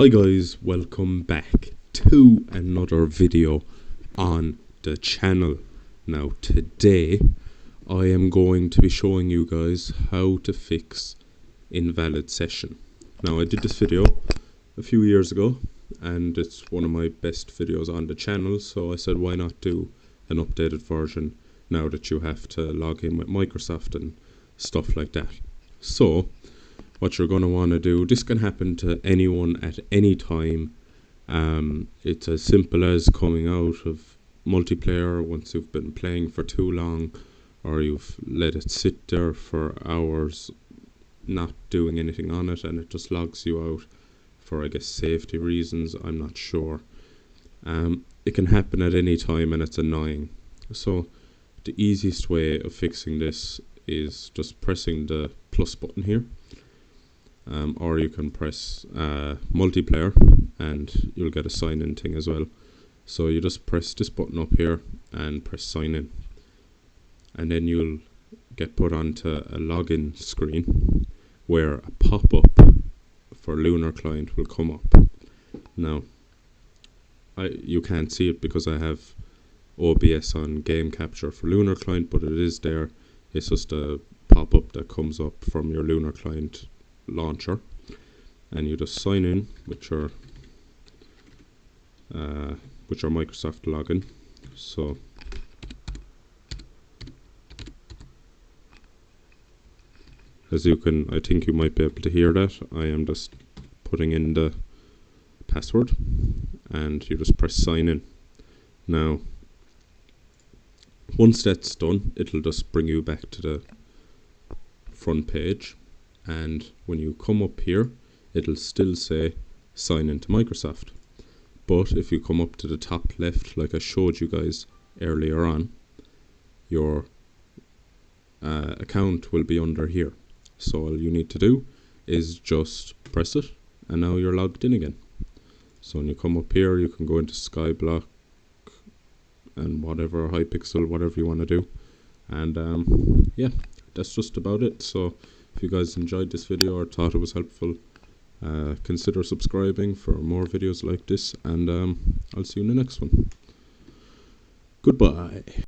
Hi guys, welcome back to another video on the channel. Now today I am going to be showing you guys how to fix invalid session. Now I did this video a few years ago and it's one of my best videos on the channel, so I said why not do an updated version now that you have to log in with Microsoft and stuff like that. So what you're going to want to do, this can happen to anyone at any time. It's as simple as coming out of multiplayer once you've been playing for too long, or you've let it sit there for hours not doing anything on it and it just logs you out for, I guess, safety reasons. I'm not sure. It can happen at any time and it's annoying. So the easiest way of fixing this is just pressing the plus button here. Or you can press multiplayer and you'll get a sign in thing as well. So you just press this button up here and press sign in, and then you'll get put onto a login screen where a pop-up for Lunar Client will come up. Now you can't see it because I have OBS on game capture for Lunar Client, but it is there. It's just a pop-up that comes up from your Lunar Client launcher, and you just sign in with your Microsoft login. So as you can, I think you might be able to hear that I am just putting in the password, and you just press sign in. Now once that's done, it'll just bring you back to the front page, and when you come up here it'll still say sign into Microsoft. But if you come up to the top left, like I showed you guys earlier on, your account will be under here. So all you need to do is just press it and now you're logged in again. So when you come up here, you can go into Skyblock and whatever, Hypixel, whatever you want to do. And yeah, that's just about it. So if you guys enjoyed this video or thought it was helpful, consider subscribing for more videos like this, and I'll see you in the next one. Goodbye.